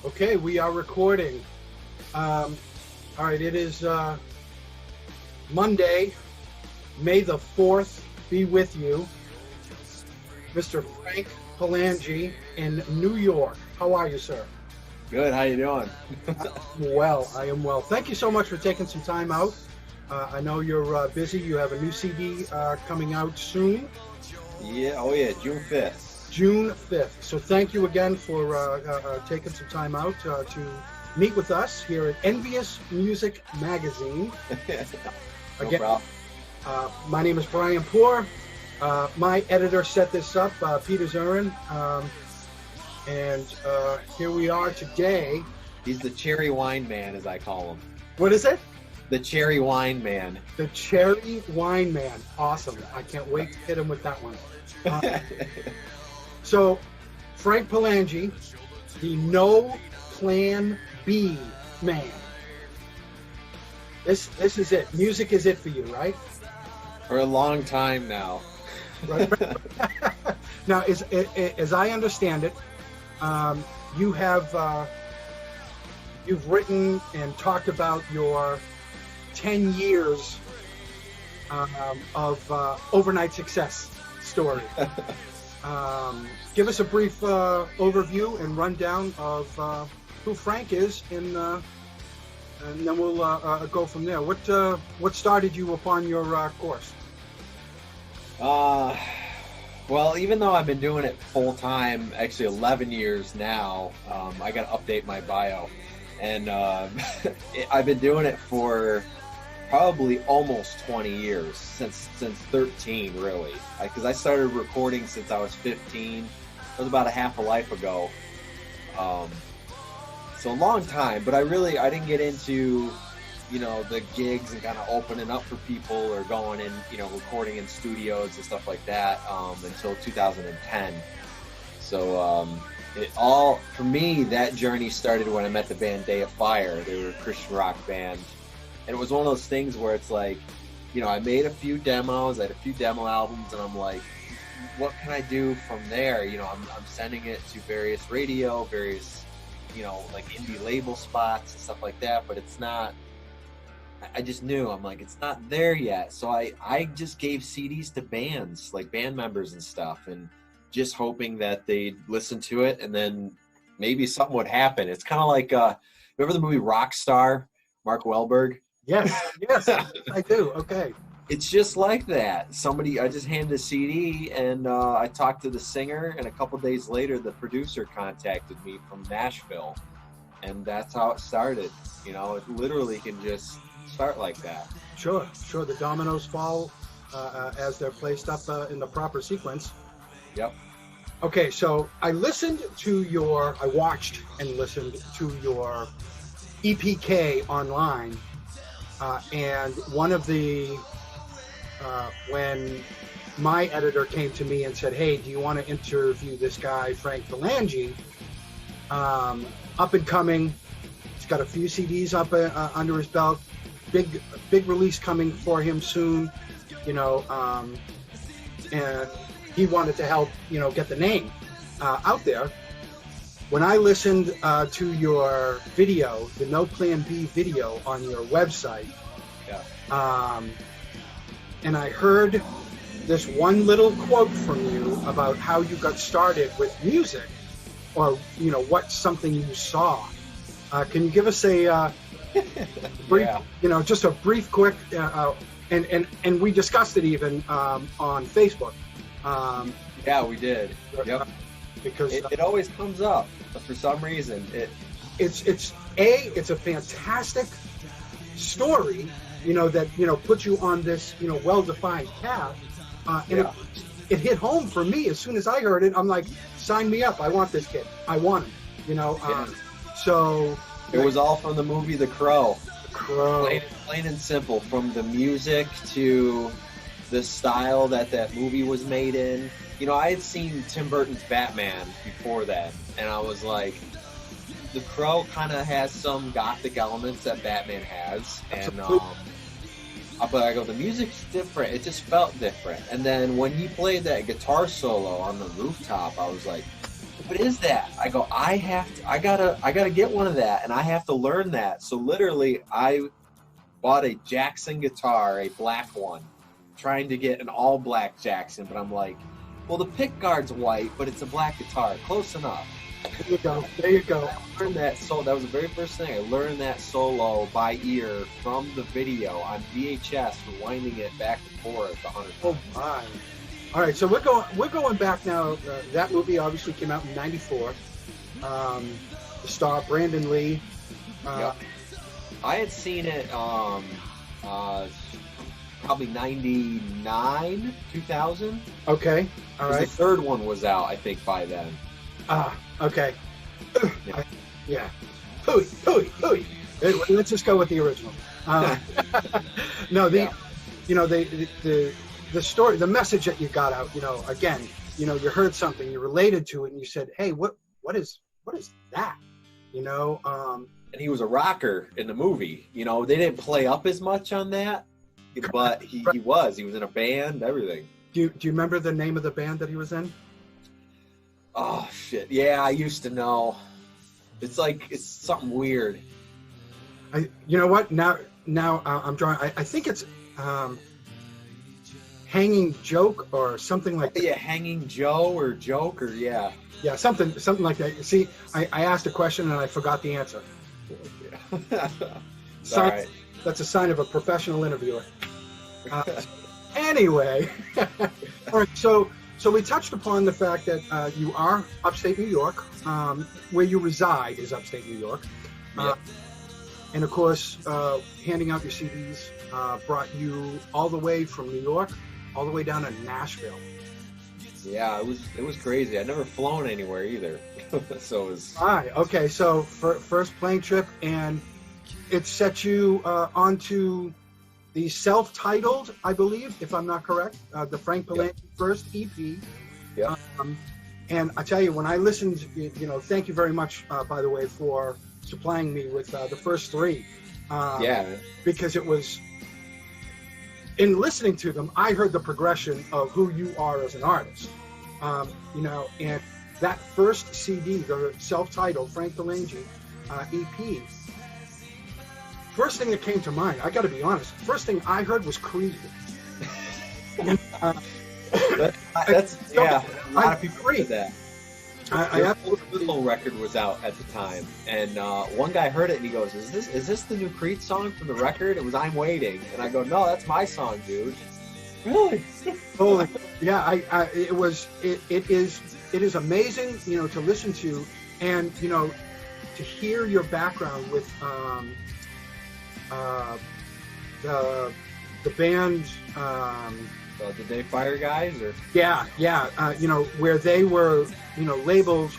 Okay, we are recording. All right, it is Monday, May the 4th. Be with you, Mr. Frank Palangi in New York. How are you, sir? Good. How you doing? I am well. Thank you so much for taking some time out. I know you're busy. You have a new CD coming out soon. Yeah. Oh yeah. June 5th. June 5th. So thank you again for taking some time out to meet with us here at Envious Music Magazine. No Again, problem. my name is Bryan. My editor set this up, Peter Zurin. And here we are today. He's the cherry wine man, as I call him. What is it? The cherry wine man. The Cherry Wine Man. Awesome. I can't wait to hit him with that one. So, Frank Palangi, the No Plan B man. This is it. Music is it for you, right? For a long time now. Right. Now, as I understand it, you have you've written and talked about your 10 years of overnight success story. Give us a brief overview and rundown of who Frank is, and then we'll go from there. What started you upon your course? Well, even though I've been doing it full time, actually 11 years now, I got to update my bio, and I've been doing it for probably almost 20 years, since 13 really, because I started recording since I was 15. That was about a half a life ago, so a long time. But I didn't get into the gigs and kind of opening up for people or going in, recording in studios and stuff like that until 2010. So for me, that journey started when I met the band Day of Fire. They were a Christian rock band. And it was one of those things where it's like, I made a few demos, I had a few demo albums, and I'm like, what can I do from there? I'm sending it to various radio, various, like indie label spots and stuff like that, but it's not, I just knew, I'm like, it's not there yet. So I just gave CDs to bands, like band members and stuff, and just hoping that they'd listen to it, and then maybe something would happen. It's kind of like, remember the movie Rockstar, Mark Wahlberg? Yes, I do. Okay. It's just like that. I just handed a CD, and I talked to the singer, and a couple days later, the producer contacted me from Nashville, and that's how it started. It literally can just start like that. Sure. The dominoes fall as they're placed up in the proper sequence. Yep. Okay, so I watched and listened to your EPK online. And one of when my editor came to me and said, hey, do you want to interview this guy, Frank Palangi? Up and coming. He's got a few CDs up under his belt. Big release coming for him soon, and he wanted to help, get the name out there. When I listened to your video, the No Plan B video on your website, and I heard this one little quote from you about how you got started with music, or what something you saw. Can you give us a brief, just a brief, quick, and we discussed it even on Facebook. Yeah, we did. Yep. Because it always comes up for some reason. It's a fantastic story, that puts you on this well-defined path, and it hit home for me as soon as I heard it. I'm like, sign me up! I want this kid. I want him. So it was all from the movie The Crow. The Crow. Plain and simple, from the music to the style that movie was made in. I had seen Tim Burton's Batman before that, and I was like, The Crow kind of has some gothic elements that Batman has, and but I go, the music's different. It just felt different. And then when he played that guitar solo on the rooftop, I was like, what is that? I go, I gotta get one of that, and I have to learn that. So literally, I bought a Jackson guitar, a black one, trying to get an all black Jackson, but I'm like, well, the pick guard's white, but it's a black guitar, close enough. There you go. There you go. I learned that that was the very first thing. I learned that solo by ear from the video on VHS, rewinding it back and forth 100 times. Oh my! All right, so we're going back now. That movie obviously came out in '94. The star Brandon Lee. Yep. I had seen it probably 99, 2000. Okay, all right. The third one was out, I think, by then. Okay. Yeah. Yeah. Hooey. Let's just go with the original. No, the story, the message that you got out, again, you heard something, you related to it, and you said, hey, what is that? And he was a rocker in the movie. They didn't play up as much on that, but he was in a band, everything. Do you remember the name of the band that he was in? Oh shit! Yeah, I used to know. It's something weird. You know what? Now I'm drawing. I think it's Hanging Joke or something like that. Yeah, Hanging Joe or Joke or yeah. Yeah, something like that. See, I asked a question and I forgot the answer. Yeah. Sign, All right. That's a sign of a professional interviewer. Anyway, all right. So we touched upon the fact that you are upstate New York, where you reside is upstate New York. Yep. And of course, handing out your CDs brought you all the way from New York, all the way down to Nashville. Yeah, it was crazy. I'd never flown anywhere either. So it was... All right, okay, so first plane trip, and it set you onto the self-titled, I believe, if I'm not correct, the Frank Palangi first EP. Yeah. And I tell you, when I listened, thank you very much, by the way, for supplying me with the first three. Because it was, in listening to them, I heard the progression of who you are as an artist. And that first CD, the self-titled Frank Palangi EP, first thing that came to mind, I got to be honest, first thing I heard was Creed. That's a lot of people read that. The Little record was out at the time, and one guy heard it and he goes, "Is this the new Creed song from the record?" It was "I'm Waiting," and I go, "No, that's my song, dude." Really? Holy, yeah. It is amazing, to listen to, and to hear your background with the band. Did they fire guys or? Yeah. Where they were, labeled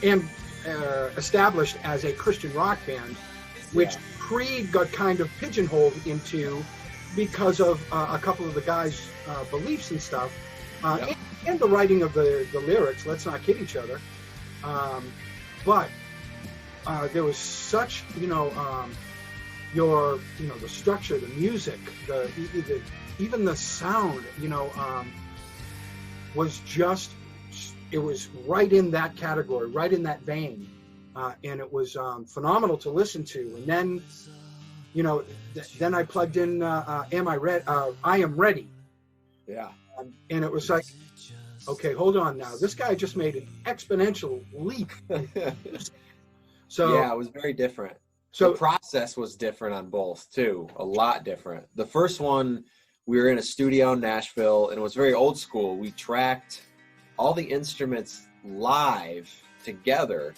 and established as a Christian rock band, which Creed got kind of pigeonholed into because of a couple of the guys' beliefs and stuff, and the writing of the lyrics. Let's not kid each other. But there was such, your, the structure, the music, even the sound, was just, it was right in that category, right in that vein. And it was phenomenal to listen to. And then, then I plugged in I Am Ready. Yeah. And it was like, okay, hold on now. This guy just made an exponential leap. So yeah, it was very different. So the process was different on both too, a lot different. The first one, we were in a studio in Nashville, and it was very old school. We tracked all the instruments live together,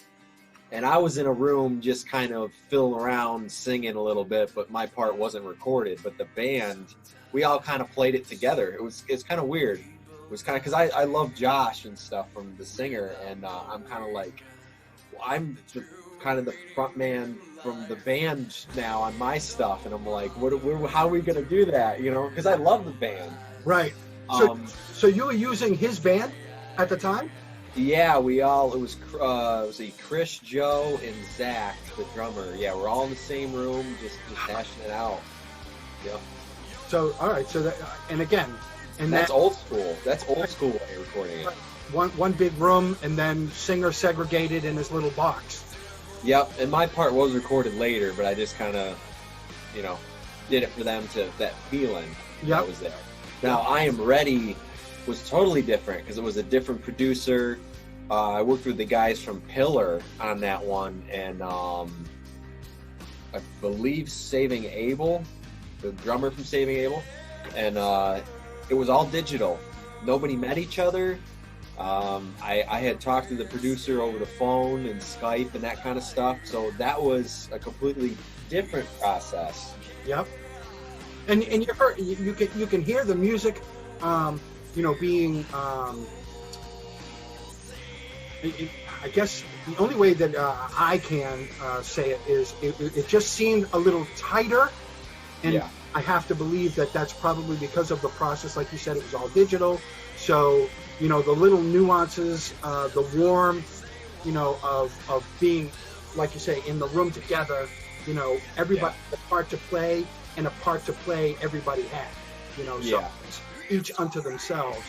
and I was in a room just kind of fiddling around, singing a little bit, but my part wasn't recorded. But the band, we all kind of played it together. It's kind of weird. It was kind of, because I love Josh and stuff from the singer, and I'm kind of like, I'm kind of the front man from the band now on my stuff, and I'm like, how are we gonna do that? Because I love the band. Right. So you were using his band at the time? Yeah, it was Chris, Joe, and Zach, the drummer. Yeah, we're all in the same room, just hashing it out. Yeah. So all right. So that, and again, and that's old school. That's old school way of recording it. one big room, and then singer segregated in his little box. Yep, and my part was recorded later, but I just kind of, you know, did it for them to that feeling that was there. Now, I Am Ready was totally different because it was a different producer. I worked with the guys from Pillar on that one, and I believe Saving Abel, the drummer from Saving Abel, and it was all digital. Nobody met each other. I had talked to the producer over the phone and Skype and that kind of stuff, so that was a completely different process. Yep. And you can hear the music, being. I guess the only way that I can say it is it just seemed a little tighter, and I have to believe that that's probably because of the process. Like you said, it was all digital, so the little nuances, the warmth, of being, like you say, in the room together. Everybody had a part to play, and a part to play everybody had. So each unto themselves.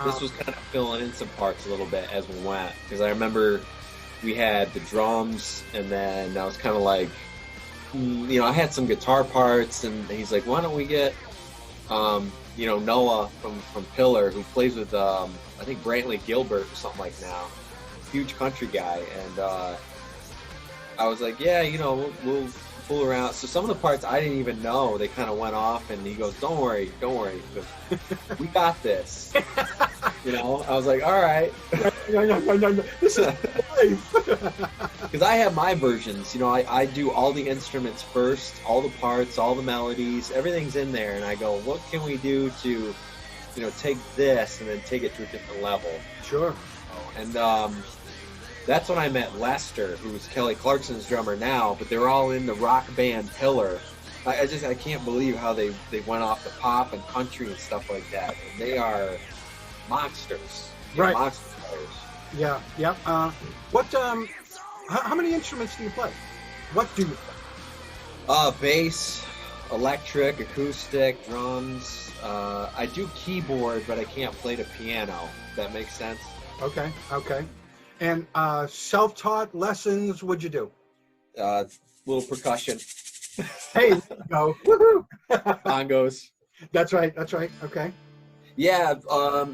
This was kind of filling in some parts a little bit as we went, because I remember we had the drums, and then I was kind of like, I had some guitar parts, and he's like, why don't we get, Noah from Pillar, who plays with, I think Brantley Gilbert or something like now, huge country guy, and I was like, we'll fool around. So some of the parts I didn't even know, they kind of went off, and he goes, don't worry, he goes, we got this. I was like, all right. No, this is life. Because I have my versions. I do all the instruments first, all the parts, all the melodies, everything's in there, and I go, what can we do to, take this and then take it to a different level? Sure. And that's when I met Lester, who's Kelly Clarkson's drummer now, but they're all in the rock band Pillar. I can't believe how they went off the pop and country and stuff like that. And they are monsters. Right. Monster players. Yeah. How many instruments do you play? What do you play? Bass, electric, acoustic, drums. I do keyboard, but I can't play the piano. If that makes sense. Okay. And self-taught lessons, what'd you do? Little percussion. Hey, there you go. Woohoo! Bongos. That's right. Okay. Yeah,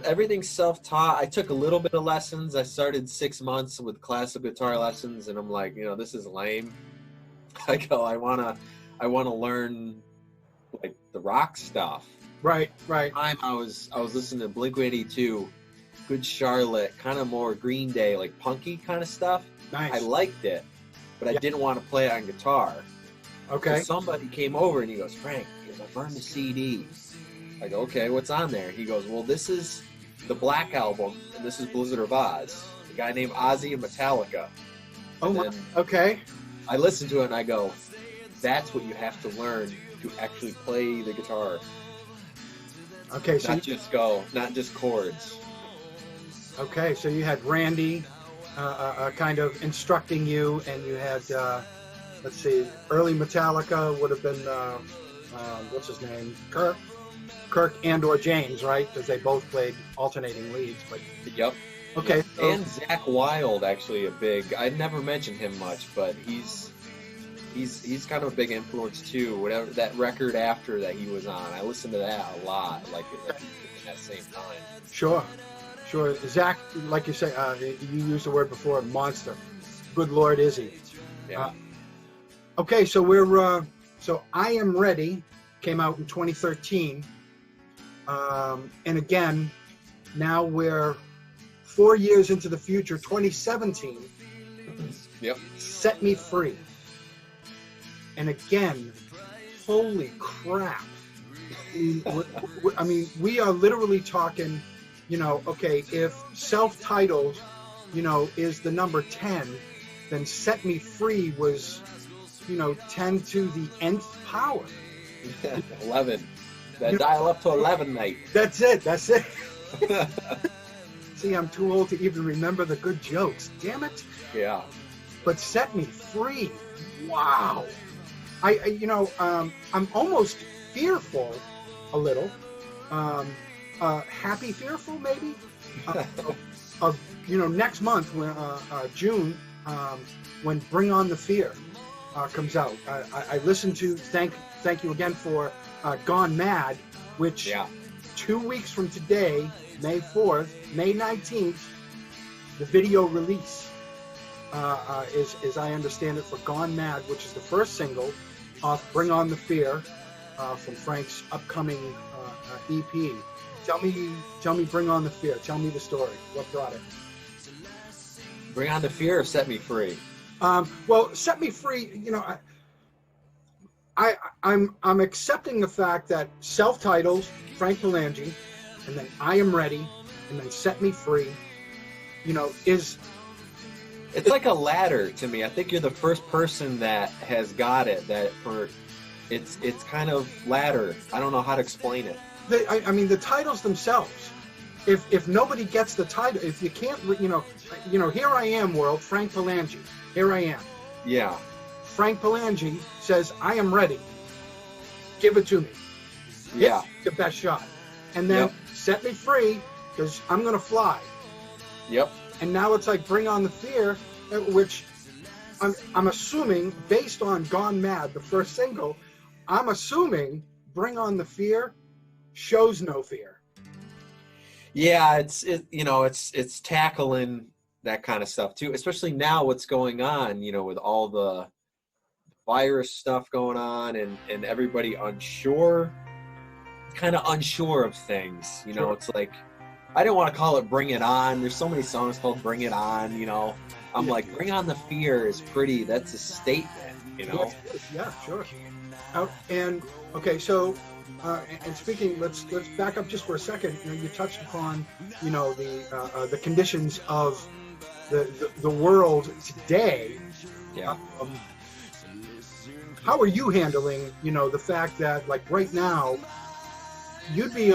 everything's self-taught. I took a little bit of lessons. I started 6 months with classical guitar lessons, and I'm like, this is lame. I go, I wanna learn like the rock stuff. Right. I was listening to Blink-182, Good Charlotte, kind of more Green Day, like punky kind of stuff. Nice. I liked it, but I didn't want to play it on guitar. Okay. So somebody came over and he goes, Frank, I burned the CD. I go, okay, what's on there? He goes, well, this is the Black Album, and this is Blizzard of Oz. A guy named Ozzy and Metallica. Oh, my. Okay. I listened to it and I go, that's what you have to learn to actually play the guitar. Okay, so not just chords. Okay, so you had Randy kind of instructing you, and you had, let's see, early Metallica would have been, what's his name? Kirk and/or James, right? Because they both played alternating leads. But yep. Okay. So, and Zach Wilde, actually, I'd never mentioned him much, but he's kind of a big influence too. Whatever that record after that he was on, I listened to that a lot, like at that same time. Sure. Zach, like you say, you used the word before, monster. Good Lord, is he? Yeah. Okay, so so I Am Ready came out in 2013, and again, now we're 4 years into the future, 2017. Yep. Set Me Free. And again, holy crap. I mean, we are literally talking, okay, if self-titled, is the number 10, then Set Me Free was, 10 to the nth power. 11. Dial up to 11, mate. That's it. See, I'm too old to even remember the good jokes. Damn it. Yeah. But Set Me Free. Wow. I'm almost fearful a little. Happy fearful, maybe. next month, when June, when Bring On the Fear comes out. I listened to, thank you again for Gone Mad, which 2 weeks from today, May 4th, May 19th, the video release is, as I understand it, for Gone Mad, which is the first single off Bring On the Fear from Frank's upcoming EP. Tell me Bring On the Fear. Tell me the story. What brought it? Bring On the Fear or Set Me Free? Well, Set Me Free, I'm accepting the fact that self-titled, Frank Palangi, and then I Am Ready, and then Set Me Free, is... It's like a ladder to me. I think you're the first person that has got it, it's kind of ladder. I don't know how to explain it. The titles themselves, if nobody gets the title, if you can't, here I am, world, Frank Palangi, here I am. Yeah. Frank Palangi says, I am ready. Give it to me. Yeah. It's the best shot. And then Set Me Free, because I'm going to fly. Yep. And now it's like Bring On the Fear, which I'm assuming, based on Gone Mad, the first single, I'm assuming Bring On the Fear shows no fear. Yeah, it's tackling that kind of stuff too, especially now what's going on, with all the virus stuff going on and everybody unsure of things. Sure. It's like, I didn't want to call it Bring It On. There's so many songs called Bring It On, I'm like, Bring On the Fear is pretty, that's a statement, Yeah, sure. And okay, so and speaking, let's back up just for a second. You touched upon the conditions of the world today. Yeah. How are you handling the fact that, like, right now you'd be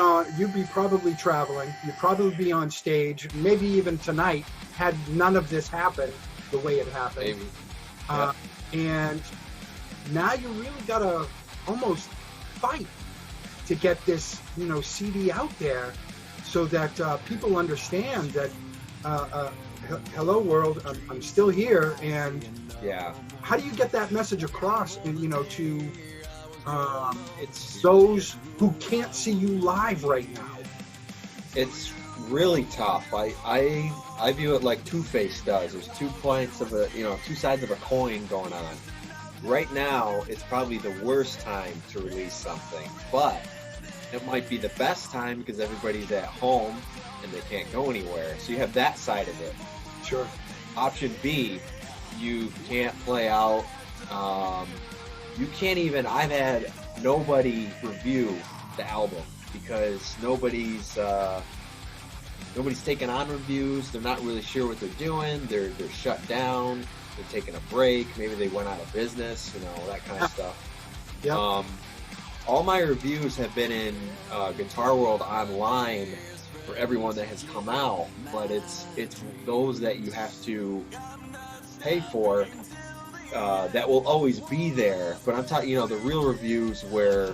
probably traveling, you'd probably be on stage, maybe even tonight, had none of this happened the way it happened. Maybe. Yeah. And now you really gotta almost fight to get this CD out there, so that people understand that hello world, I'm still here. And how do you get that message across to it's those who can't see you live right now? It's really tough. I view it like Two-Face does. There's 2 points of two sides of a coin going on. Right now, it's probably the worst time to release something, but it might be the best time because everybody's at home and they can't go anywhere. So you have that side of it. Sure. Option B, you can't play out. You can't even, I've had nobody review the album because nobody's taking on reviews. They're not really sure what they're doing. They're shut down. They're taking a break. Maybe they went out of business, that kind of stuff. Yeah. All my reviews have been in Guitar World online for everyone that has come out, but it's those that you have to pay for that will always be there. But I'm talking, the real reviews where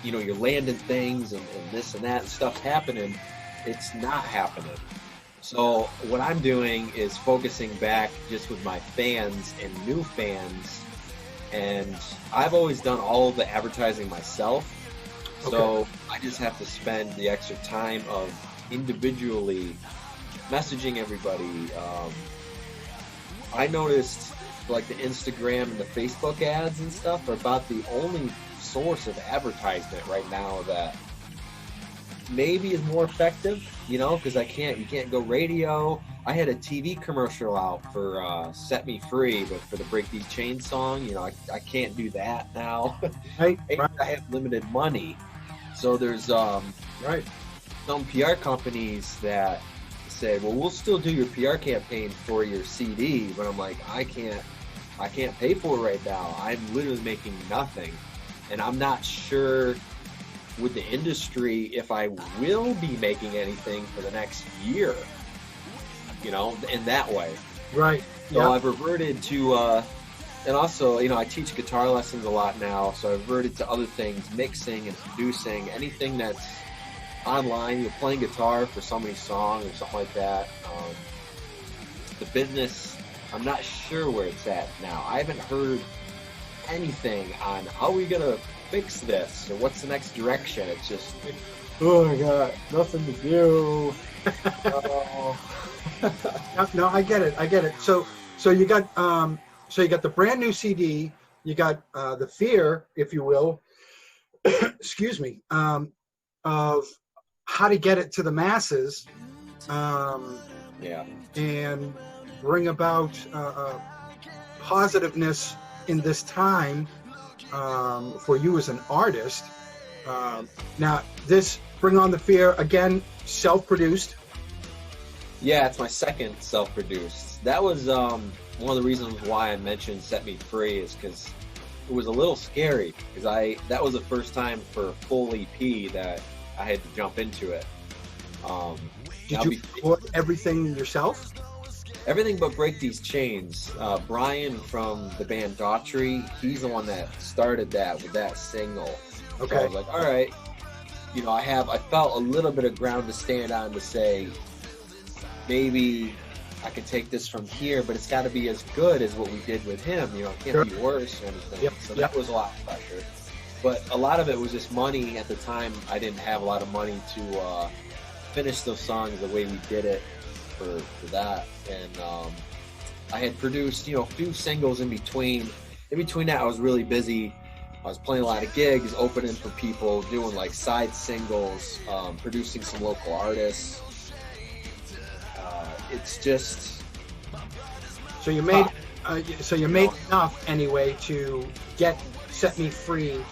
you're landing things and this and that and stuff happening. It's not happening. So what I'm doing is focusing back just with my fans and new fans, and I've always done all of the advertising myself. So Okay. I just have to spend the extra time of individually messaging everybody. I noticed like the Instagram and the Facebook ads and stuff are about the only source of advertisement right now that maybe is more effective, because you can't go radio. I had a TV commercial out for Set Me Free, but for the Break These Chains song, I can't do that now. Right. I have limited money. So there's some PR companies that say, well, we'll still do your PR campaign for your CD, but I'm like, I can't pay for it right now. I'm literally making nothing. And I'm not sure with the industry if I will be making anything for the next year, in that way. Right. So I've reverted to, and also, I teach guitar lessons a lot now, so I've reverted to other things, mixing and producing, anything that's online, you're playing guitar for somebody's song or something like that. The business, I'm not sure where it's at now. I haven't heard anything on how are we gonna fix this or what's the next direction. It's just, oh my god, nothing to do. Oh. No, I get it. So you got the brand new CD. You got the fear, if you will, excuse me, of how to get it to the masses, and bring about positiveness in this time for you as an artist. Now, this Bring On the Fear, again, self-produced. Yeah, it's my second self-produced. That was one of the reasons why I mentioned Set Me Free, is because it was a little scary, because that was the first time for a full EP that I had to jump into it. Did you record everything yourself? Everything but Break These Chains. Bryan from the band Daughtry, he's the one that started that with that single. Okay. So I was like, all right, I felt a little bit of ground to stand on to say, maybe I can take this from here, but it's got to be as good as what we did with him. It can't be worse or anything. Yep. So that was a lot of pressure. But a lot of it was just money. At the time, I didn't have a lot of money to finish those songs the way we did it for that. And I had produced, a few singles in between. In between that, I was really busy. I was playing a lot of gigs, opening for people, doing like side singles, producing some local artists. It's just. So you made, made enough anyway to get Set Me Freed.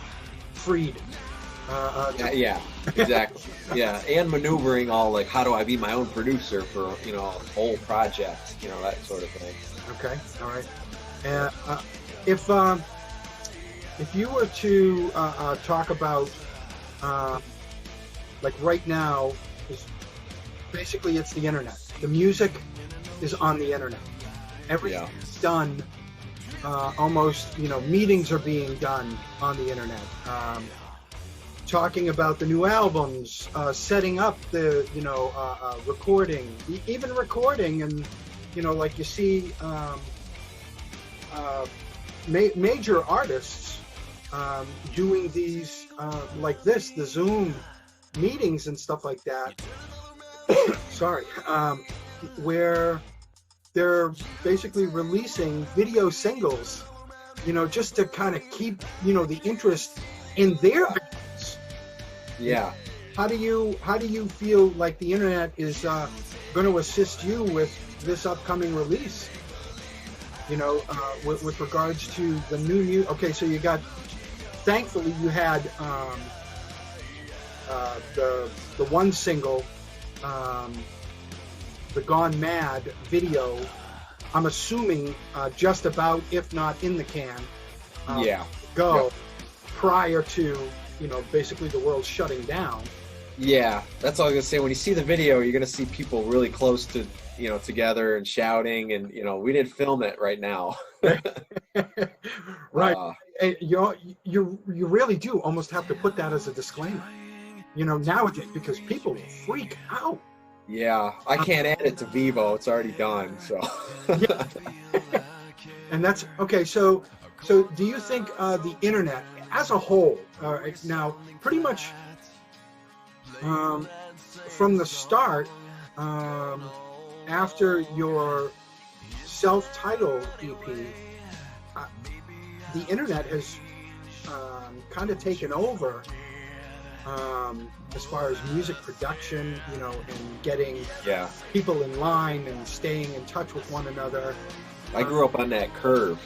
Yeah, exactly. Yeah, and maneuvering all like, how do I be my own producer for a whole project, that sort of thing. Okay, all right. If you were to talk about like right now, basically it's the internet. The music is on the internet. Everything's done. Almost, meetings are being done on the internet. Talking about the new albums, setting up the, recording, even recording, and, like you see major artists doing these, like this, the Zoom meetings and stuff like that. Sorry, where they're basically releasing video singles, just to kind of keep, the interest in their videos. Yeah. How do you feel like the internet is going to assist you with this upcoming release? With regards to the new music. Okay, so thankfully you had the one single, the Gone Mad video, I'm assuming just about, if not in the can, prior to, basically the world shutting down. Yeah, that's all I was going to say. When you see the video, you're going to see people really close to, together and shouting, and, we didn't film it right now. Right. You really do almost have to put that as a disclaimer, nowadays, because people will freak out. Yeah, I can't add it to Vivo. It's already done, so. Yeah. And that's, okay, so do you think the internet as a whole, now, pretty much from the start, after your self-titled EP, the internet has kind of taken over as far as music production, and getting people in line and staying in touch with one another. I grew up on that curve.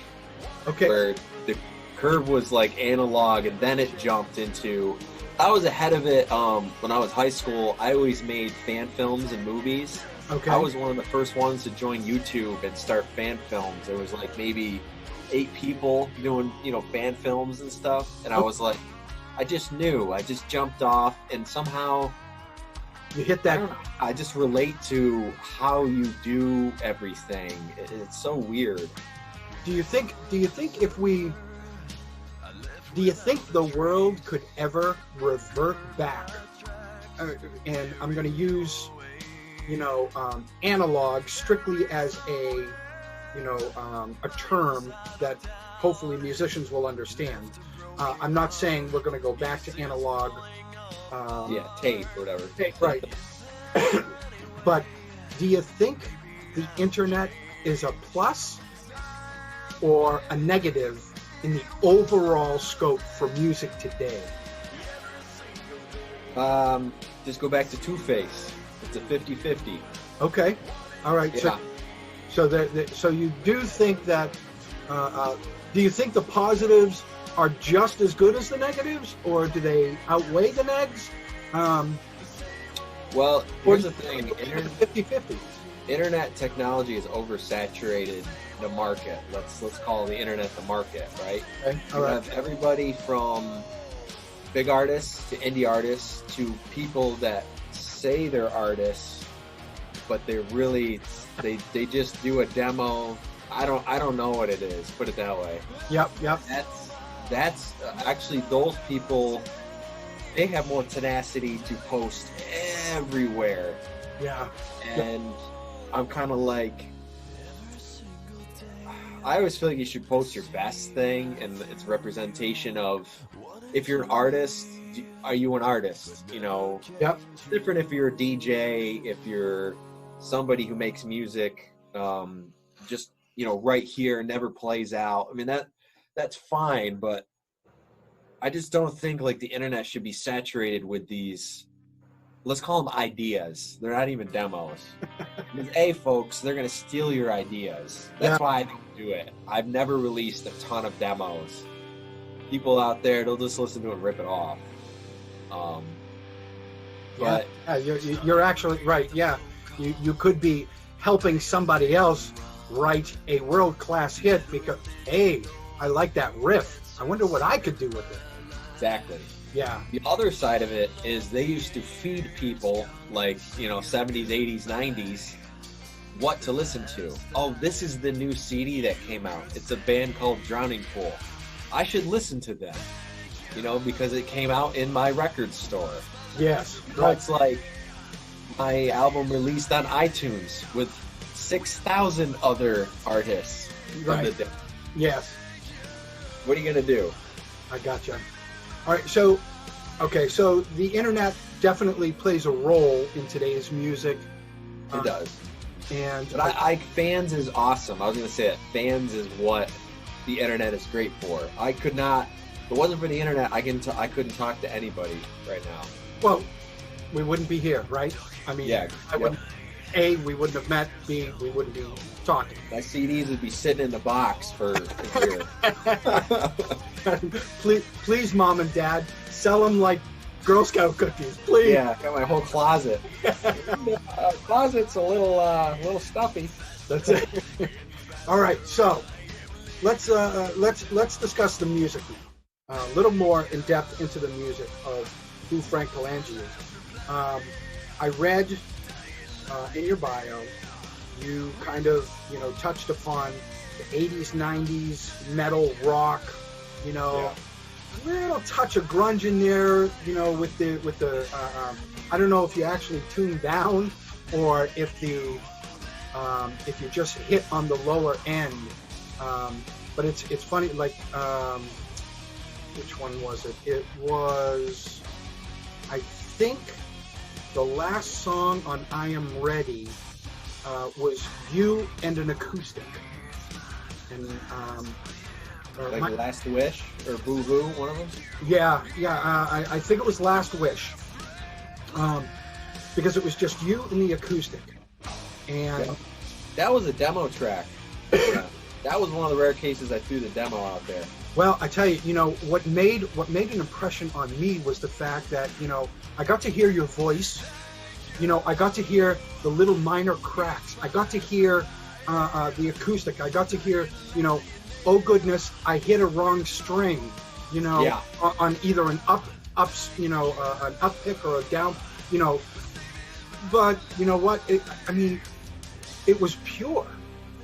Okay. Where the curve was like analog, and then it jumped into. I was ahead of it when I was high school. I always made fan films and movies. Okay. I was one of the first ones to join YouTube and start fan films. There was like maybe 8 people doing, fan films and stuff. And I was like, I just knew. I just jumped off, and somehow you hit that. I just relate to how you do everything. It's so weird. Do you think the world could ever revert back and I'm going to use, analog strictly as a, a term that hopefully musicians will understand. I'm not saying we're going to go back to analog. Tape or whatever. Tape, right. But do you think the internet is a plus or a negative in the overall scope for music today? Just go back to Two-Face. It's a 50-50. Okay. All right. Yeah. So you do think that, do you think the positives are just as good as the negatives, or do they outweigh the negs? Well, here's the thing. 50-50. Internet technology has oversaturated the market. Let's call the internet the market, right? Okay. All you right. have everybody from big artists to indie artists to people that say they're artists, but they're really they just do a demo. I don't know what it is. Put it that way. Yep. That's actually those people. They have more tenacity to post everywhere. Yeah. And I'm kind of like, I always feel like you should post your best thing, and it's representation of, if you're an artist, are you an artist? Yep. It's different if you're a DJ, if you're somebody who makes music, just, right here, never plays out. I mean, that's fine, but I just don't think like the internet should be saturated with these, let's call them ideas. They're not even demos. Because folks, they're going to steal your ideas. That's why I don't do it. I've never released a ton of demos. People out there, they'll just listen to it and rip it off. But you're actually right. Yeah, you could be helping somebody else write a world-class hit because, hey, I like that riff. I wonder what I could do with it. Exactly. Yeah. The other side of it is they used to feed people like, 70s, 80s, 90s what to listen to. Oh, this is the new CD that came out. It's a band called Drowning Pool. I should listen to them, because it came out in my record store. Yes. Right. It's like my album released on iTunes with 6,000 other artists from the day. Yes. What are you going to do? I gotcha. All right, so the internet definitely plays a role in today's music. It does. But I fans is awesome. I was going to say it. Fans is what the internet is great for. I could not, if it wasn't for the internet, I couldn't talk to anybody right now. Well, we wouldn't be here, right? I mean, A, we wouldn't have met. B, we wouldn't be talking. My CDs would be sitting in the box for a year. Please, Mom and Dad, sell them like Girl Scout cookies, please. Yeah, got my whole closet. Closet's a little stuffy. That's it. All right, so let's discuss the music now. A little more in depth into the music of who Frank Palangi is. I read in your bio, you kind of touched upon the 80s, 90s metal rock, a little touch of grunge in there, with the I don't know if you actually tuned down or if you just hit on the lower end, but it's funny, like which one was it? It was, I think, the last song on I Am Ready was you and an acoustic. And like Last Wish or Boo Hoo, one of them? Yeah, I think it was Last Wish. Because it was just you and the acoustic. And that was a demo track. That was one of the rare cases I threw the demo out there. Well, I tell you, what made an impression on me was the fact that, I got to hear your voice. I got to hear the little minor cracks. I got to hear the acoustic. I got to hear, oh goodness, I hit a wrong string, on either an an up pick or a down, But you know what? It was pure.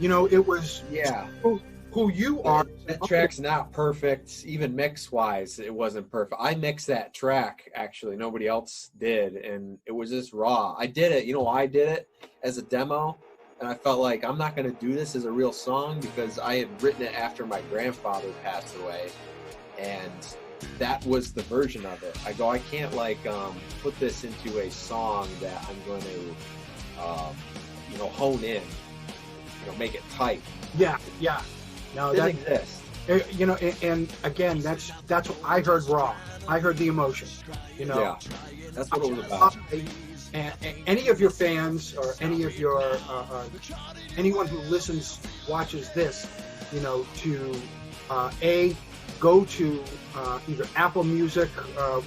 It was who you are. That track's not perfect, even mix-wise. It wasn't perfect. I mixed that track, actually. Nobody else did, and it was just raw. I did it. You know why I did it? As a demo, and I felt like I'm not going to do this as a real song because I had written it after my grandfather passed away, and that was the version of it. I go, I can't like put this into a song that I'm going to, hone in, make it tight. Yeah. No, that exists. And again, that's what I heard raw. I heard the emotion. Yeah, that's what it was about. And any of your fans or any of your anyone who watches this, to go to either Apple Music,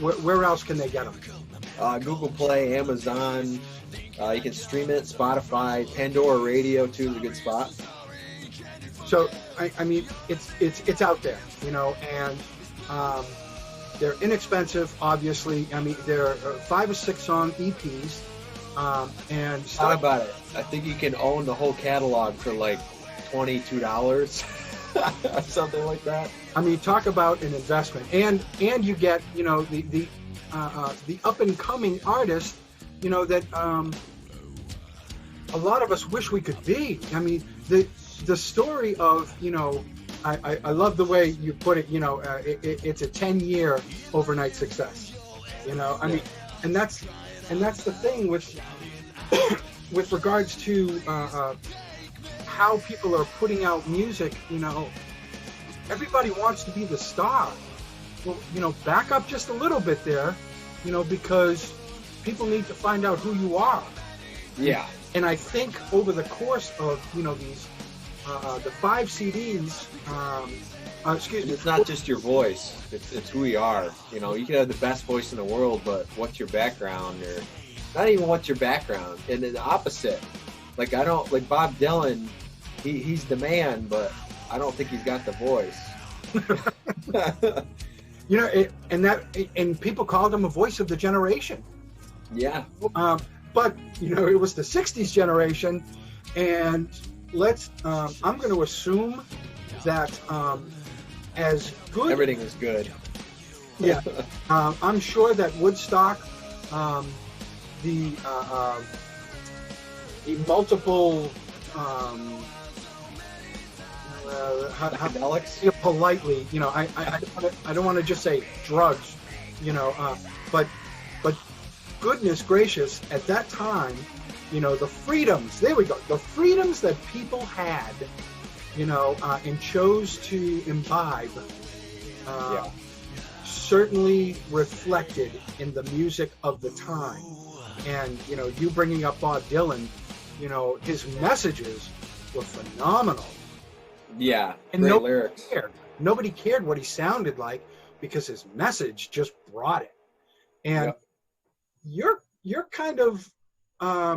where else can they get them? Google Play, Amazon. You can stream it, Spotify, Pandora Radio too is a good spot. So I mean, it's out there, and they're inexpensive. Obviously, I mean, they're 5 or 6 song EPs, and thought about it. I think you can own the whole catalog for like $22, something like that. I mean, talk about an investment, and you get the up and coming artist, that a lot of us wish we could be. I mean, the story of I love the way you put it. It's a 10-year overnight success. I mean, and that's the thing with with regards to how people are putting out music. Everybody wants to be the star. Well, back up just a little bit there, because people need to find out who you are. Yeah. And I think over the course of these the 5 CDs, it's not just your voice; it's who you are. You can have the best voice in the world, but what's your background, or not even what's your background? And the opposite, like Bob Dylan, he's the man, but I don't think he's got the voice. And people called him a voice of the generation. Yeah. But it was the '60s generation, and I'm going to assume that as good. Everything is good. Yeah. I'm sure that Woodstock, the multiple. Politely, I don't want to just say drugs, but goodness gracious, at that time, the freedoms. There we go. The freedoms that people had, and chose to imbibe, certainly reflected in the music of the time. And you bringing up Bob Dylan, his messages were phenomenal. Yeah, and great nobody lyrics. cared. Nobody cared what he sounded like because his message just brought it. And you're kind of I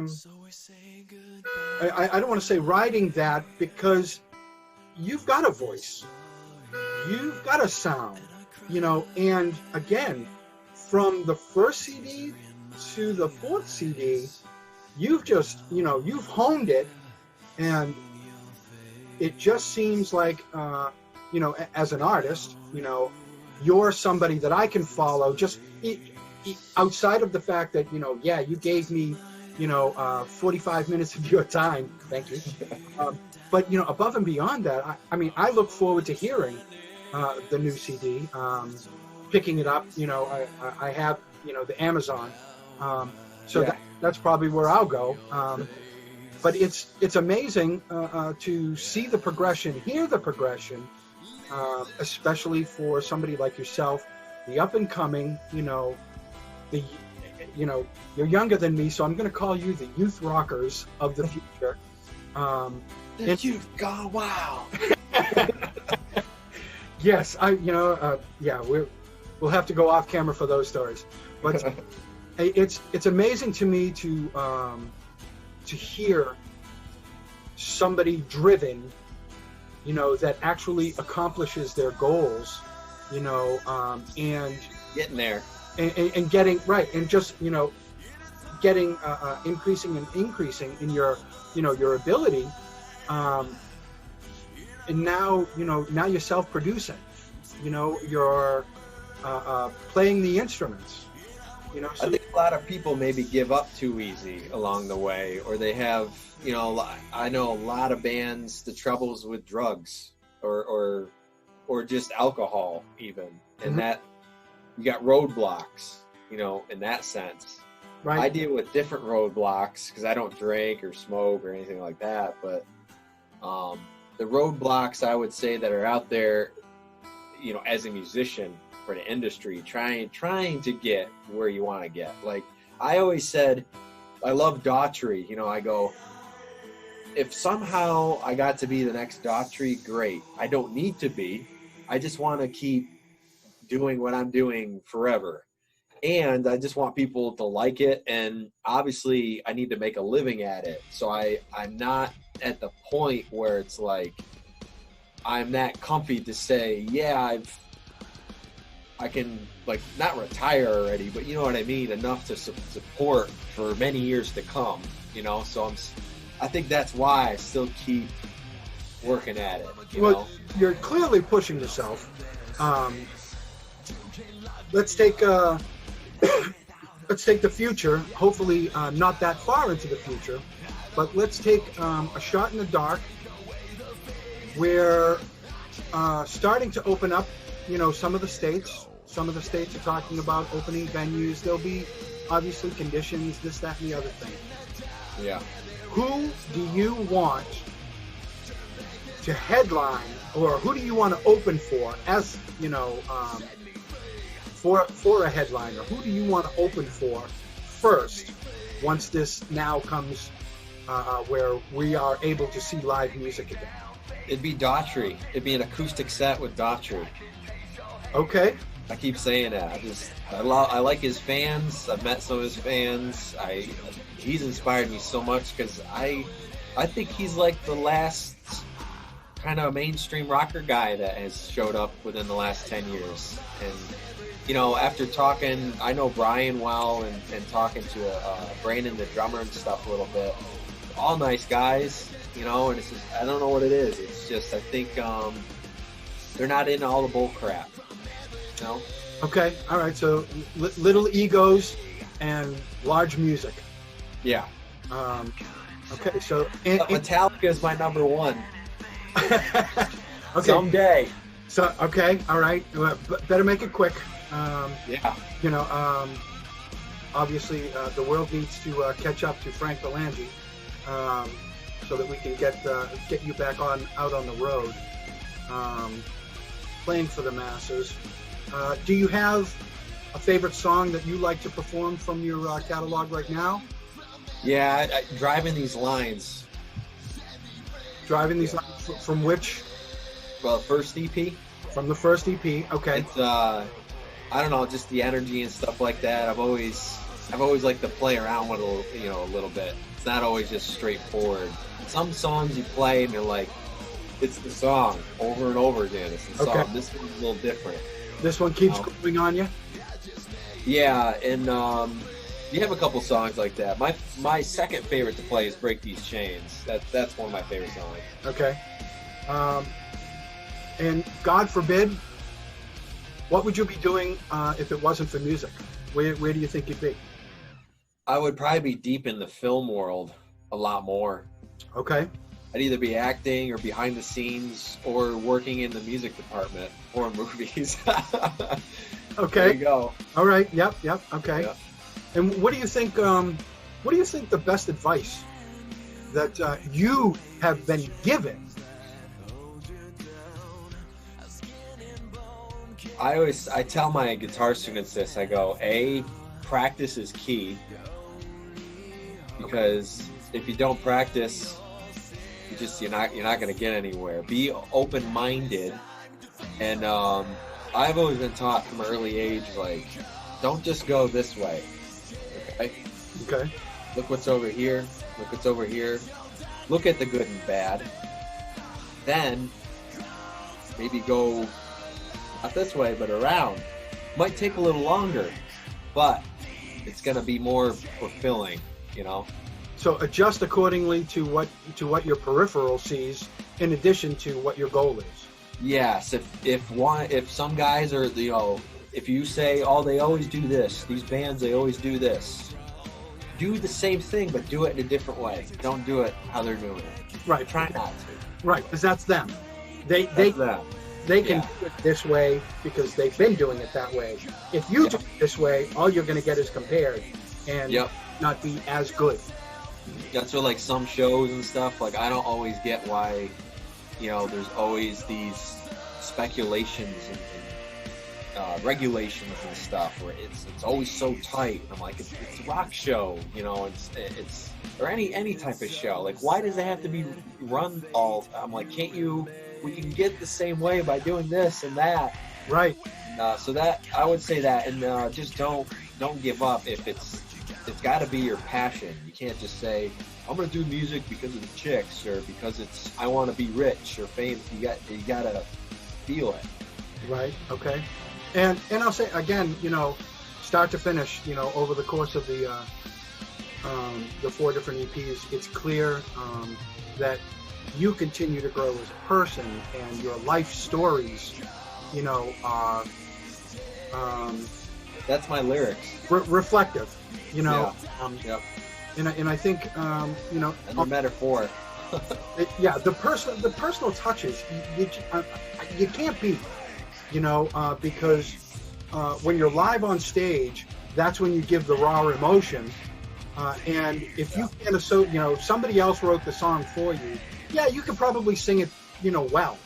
don't want to say riding that, because you've got a voice, you've got a sound, and again, from the first CD to the 4th CD, you've just you've honed it, and it just seems like, as an artist, you're somebody that I can follow, just outside of the fact that, you gave me, 45 minutes of your time. Thank you. But, above and beyond that, I mean, I look forward to hearing the new CD, picking it up. I have, the Amazon. That's probably where I'll go. But it's amazing to see the progression, hear the progression, especially for somebody like yourself, the up and coming. You're younger than me, so I'm going to call you the youth rockers of the future. You've gone wow. Yes, we'll have to go off camera for those stories, but it's amazing to me to hear somebody driven, that actually accomplishes their goals, and getting there, and getting right, and just getting increasing in your your ability, and now, now you're self-producing. You're playing the instruments. So I think a lot of people maybe give up too easy along the way, or they have, I know a lot of bands, the troubles with drugs or just alcohol even, and that you got roadblocks, in that sense. Right. I deal with different roadblocks because I don't drink or smoke or anything like that, but the roadblocks I would say that are out there, as a musician for the industry, trying to get where you want to get. Like I always said, I love Daughtry. I go, if somehow I got to be the next Daughtry, great. I don't need to be. I just want to keep doing what I'm doing forever. And I just want people to like it. And obviously I need to make a living at it. So I'm not at the point where it's like, I'm that comfy to say, yeah, I can like not retire already, but you know what I mean? Enough to support for many years to come, so I think that's why I still keep working at it. Well, you're clearly pushing yourself. Let's take the future. Hopefully, not that far into the future, but let's take a shot in the dark. We're starting to open up. Some of the states. Some of the states are talking about opening venues. There'll be obviously conditions, this, that, and the other thing. Yeah. Who do you want to headline, or who do you want to open for as, for a headliner? Who do you want to open for first once this now comes where we are able to see live music again? It'd be Daughtry. It'd be an acoustic set with Daughtry. Okay. I keep saying that. I like his fans. I've met some of his fans. He's inspired me so much because I think he's like the last kind of mainstream rocker guy that has showed up within the last 10 years. And, after talking, I know Bryan well and talking to Brandon, the drummer and stuff a little bit, all nice guys, and it's just, I don't know what it is. It's just, I think they're not into all the bull crap. No. Okay. All right. So little egos and large music. Yeah. Okay. So Metallica is my number one. Okay. Someday. So okay. All right. Better make it quick. Yeah. Obviously, the world needs to catch up to Frank Palangi, so that we can get you back out on the road, playing for the masses. Do you have a favorite song that you like to perform from your catalog right now? Yeah, Driving These Lines. Driving These Lines from which? Well, first EP. From the first EP. Okay. It's I don't know, just the energy and stuff like that. I've always liked to play around with a little bit. It's not always just straightforward. Some songs you play and you're like, it's the song over and over again. It's the song. Okay. This one's a little different. This one keeps going on you? Yeah, and you have a couple songs like that. My second favorite to play is Break These Chains. That's one of my favorite songs. Okay. And God forbid, what would you be doing if it wasn't for music? Where do you think you'd be? I would probably be deep in the film world a lot more. Okay. I'd either be acting or behind the scenes or working in the music department for movies. Okay. There you go. All right. Yep. Okay. Yep. And what do you think? What do you think the best advice that you have been given? I tell my guitar students this. I go, practice is key, because if you don't practice, you're not going to get anywhere. Be open-minded, and I've always been taught from an early age, like, don't just go this way. Okay. Look what's over here. Look what's over here. Look at the good and bad. Then maybe go not this way, but around. Might take a little longer, but it's going to be more fulfilling, So adjust accordingly to what your peripheral sees, in addition to what your goal is. Yes, if some guys are, you know, if you say, oh, they always do this, these bands, they always do this, do the same thing, but do it in a different way. Don't do it how they're doing it. Right. Try not to. Right, because that's them. They can do it this way because they've been doing it that way. If you do it this way, all you're going to get is compared and not be as good. That's where, like, some shows and stuff, like, I don't always get why, you know, there's always these speculations and regulations and stuff where it's always so tight. I'm like, it's a rock show, you know, it's or any type of show. Like, why does it have to be run all? I'm like, we can get the same way by doing this and that. Right. So that, I would say that, and just don't give up if it's got to be your passion. You can't just say, I'm going to do music because of the chicks or because I want to be rich or famous. You got to feel it. Right. Okay. And I'll say again, you know, start to finish, you know, over the course of the 4 different EPs, it's clear that you continue to grow as a person, and your life stories, you know, are that's my lyrics. Reflective, you know. Yep. And I think you know, and the metaphor. the personal touches you can't beat, you know, because when you're live on stage, that's when you give the raw emotion. And if you can't, you know, somebody else wrote the song for you, you could probably sing it, you know, well.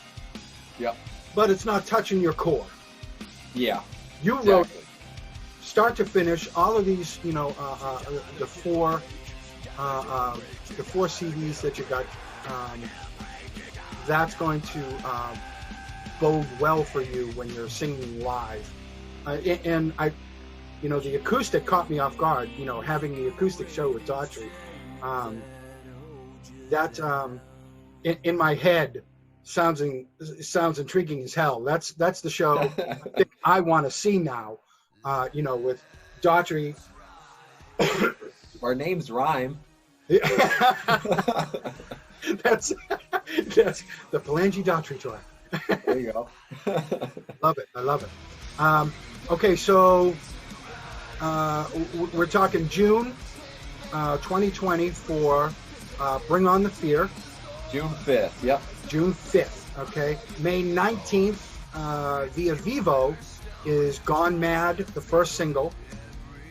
Yep. But it's not touching your core. Yeah. You wrote start to finish all of these, you know, the four CDs that you got. That's going to bode well for you when you're singing live. And I, you know, the acoustic caught me off guard. You know, having the acoustic show with Daughtry, that in my head sounds intriguing as hell. That's the show I want to see now. You know, with Daughtry. Our names rhyme. That's the Palangi Daughtry tour. There you go. Love it. I love it. Okay, so we're talking June 2020 for Bring on the Fear. June 5th, yep. June 5th, okay. May 19th, via Vivo, is Gone Mad, the first single.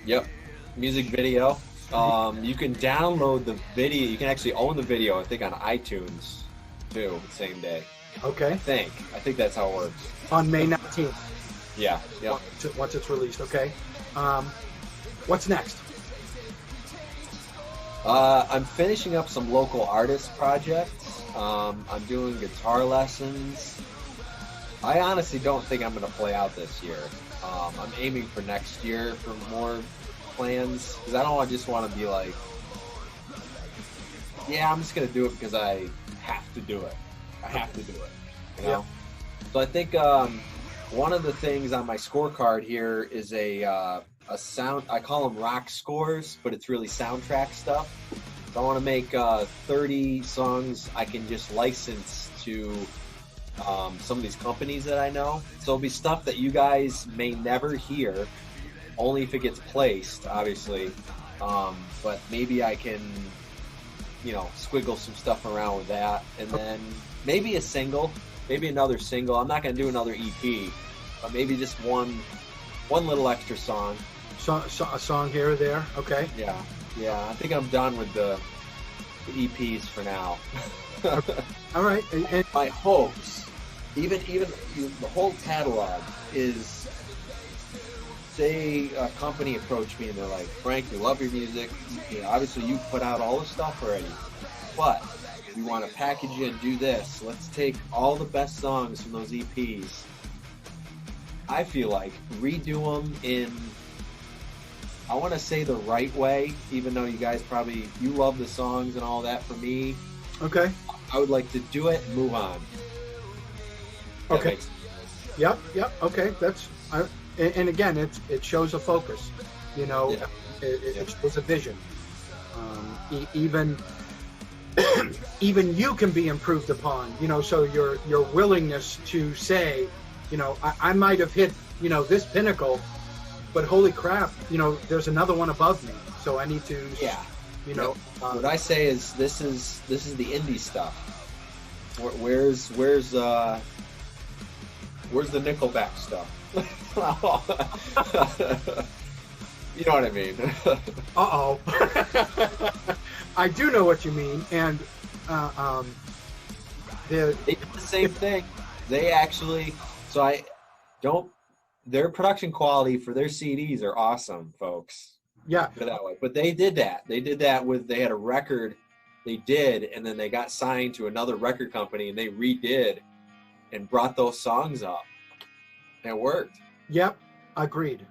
Yep. Music video. You can download the video. You can actually own the video, I think, on iTunes, too, the same day. Okay. I think that's how it works. On May 19th. Yeah. Once it's released, okay. What's next? I'm finishing up some local artist projects. I'm doing guitar lessons. I honestly don't think I'm going to play out this year. I'm aiming for next year for more plans, because I don't just want to be like, I'm just going to do it because I have to do it. I have to do it, you know? So I think one of the things on my scorecard here is a sound, I call them rock scores, but it's really soundtrack stuff. So I want to make 30 songs I can just license to some of these companies that I know. So it'll be stuff that you guys may never hear, only if it gets placed, obviously. But maybe I can, you know, squiggle some stuff around with that. And then maybe a single, maybe another single. I'm not going to do another EP, but maybe just one little extra song. A song here or there, okay. Yeah. I think I'm done with the EPs for now. All right. And my hopes, even the whole catalog is, say a company approached me and they're like, Frank, we love your music. You know, obviously you put out all the stuff already, but we want to package it and do this. Let's take all the best songs from those EPs. I feel like redo them in, I want to say the right way, even though you guys you love the songs and all that. For me, okay, I would like to do it and move on. Okay. Yep. Okay. And again, it shows a focus. You know, it shows a vision. Even even you can be improved upon, so your willingness to say, I might have hit, this pinnacle, but holy crap, there's another one above me. So I need to, what I say is this is the indie stuff. Where's the Nickelback stuff? You know what I mean? Uh-oh. I do know what you mean, and they did the same thing. They actually, their production quality for their CDs are awesome, folks. Yeah. Put it that way. But they did that. They had a record they did, and then they got signed to another record company, and they redid and brought those songs up. And it worked. Yep. Agreed.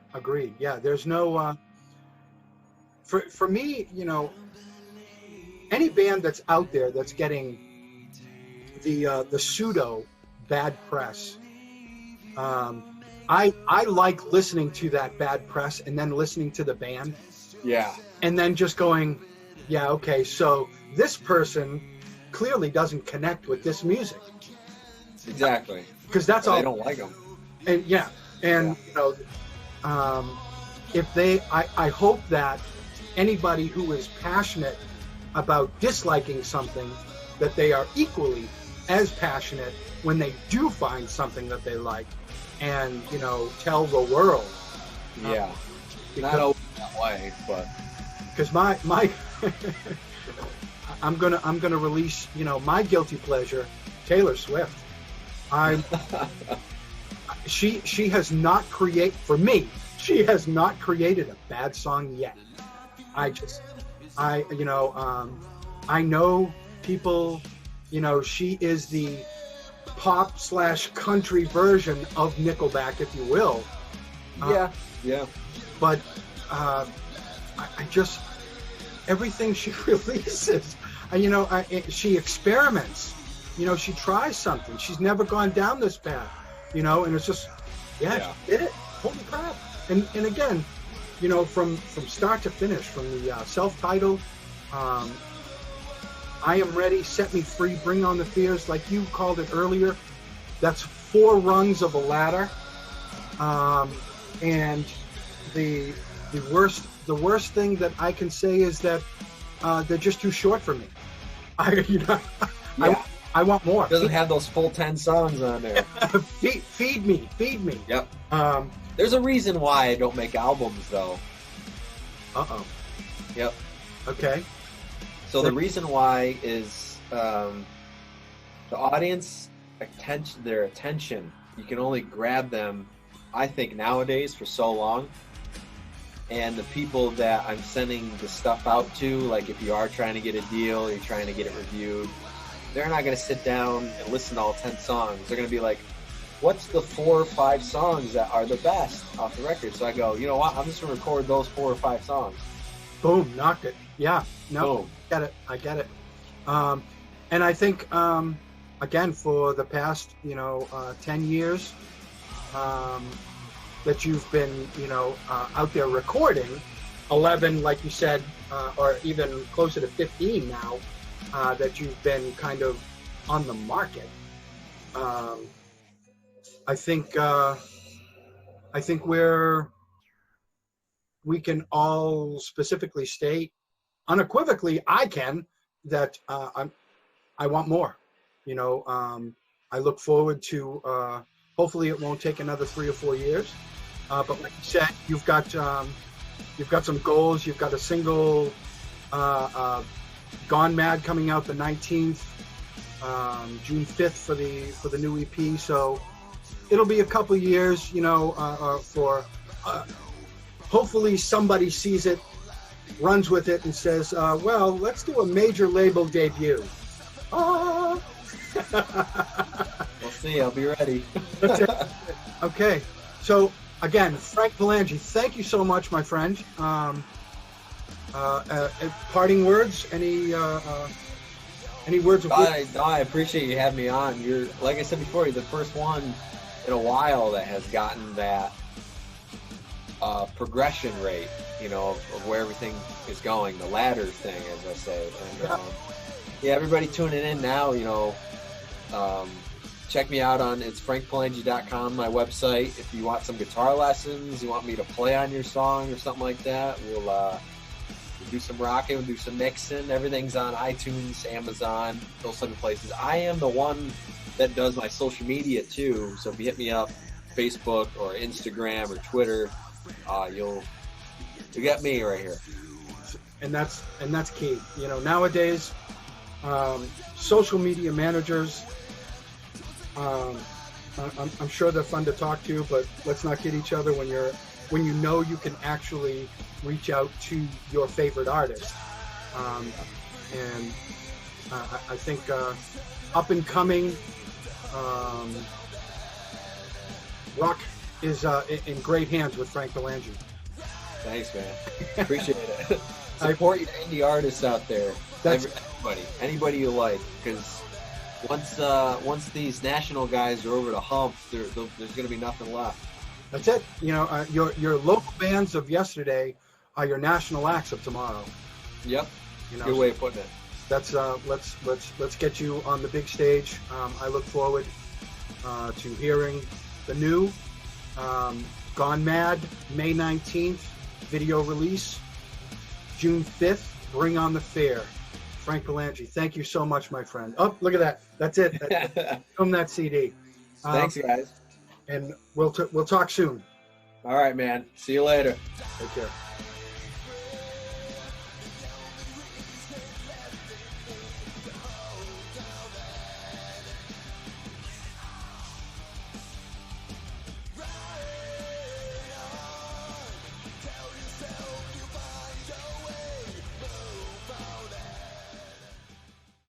Yeah, there's no for me, any band that's out there that's getting the pseudo bad press, I like listening to that bad press and then listening to the band. Yeah. And then just going, yeah, okay, so this person clearly doesn't connect with this music. Exactly. Because that's all. They don't like them. And if I hope that anybody who is passionate about disliking something, that they are equally as passionate when they do find something that they like, and tell the world. Yeah, not always that way, but because my I'm gonna release my guilty pleasure, Taylor Swift. She has not she has not created a bad song yet. I know people, she is the pop/country version of Nickelback, if you will. Yeah. But I just, everything she releases, she experiments. She tries something. She's never gone down this path. And it's just, she did it. Holy crap. And again, from start to finish, from the self-titled, I Am Ready, Set Me Free, Bring on the Fears, like you called it earlier, that's 4 rungs of a ladder. And the worst thing that I can say is that they're just too short for me. I want more. It doesn't have those full 10 songs on there. Feed me. Yep. There's a reason why I don't make albums, though. Uh-oh. Yep. Okay. So the reason why is the audience their attention. You can only grab them, I think, nowadays for so long. And the people that I'm sending the stuff out to, like if you are trying to get a deal, you're trying to get it reviewed, they're not going to sit down and listen to all 10 songs. They're going to be like, what's the 4 or 5 songs that are the best off the record? So I go, you know what? I'm just going to record those 4 or 5 songs. Boom, knocked it. Yeah, no, Boom. I get it. And I think, again, for the past, 10 years that you've been, out there recording, 11, like you said, or even closer to 15 now, that you've been kind of on the market. I think we can all specifically state, unequivocally, I can, that I want more. I look forward to. Hopefully, it won't take another 3 or 4 years. But like you said, you've got some goals. You've got a single, Gone Mad, coming out the 19th, June 5th for the new EP. So it'll be a couple years, for. Hopefully, somebody sees it, runs with it, and says, "Well, let's do a major label debut." We'll see. I'll be ready. Okay. So again, Frank Palangi, thank you so much, my friend. Parting words? Any words of wisdom? I appreciate you having me on. You're, like I said before, you're the first one in a while that has gotten that progression rate, of where everything is going, the ladder thing, as I say. And Yeah, everybody tuning in now, check me out on it's frankpalangi.com, my website. If you want some guitar lessons, you want me to play on your song or something like that, we'll do some rocking, we'll do some mixing. Everything's on iTunes, Amazon, those type of places. I am the one that does my social media too, so if you hit me up, Facebook or Instagram or Twitter, you'll get me right here. And that's key. Nowadays, social media managers, I'm sure they're fun to talk to, but let's not kid each other when you know you can actually reach out to your favorite artist. And I think up and coming rock is in great hands with Frank Palangi. Thanks, man. Appreciate it. Support your indie artists out there. Anybody you like, because once these national guys are over the hump, there's going to be nothing left. That's it. Your local bands of yesterday are your national acts of tomorrow. Yep. Good way of putting it. That's let's get you on the big stage. I look forward to hearing the new Gone Mad, May 19th video release, June 5th. Bring on the fair. Frank Palangi, thank you so much, my friend. Oh, look at that. That's it. From that CD. Thanks, guys. And we'll talk soon. All right, man. See you later. Take care.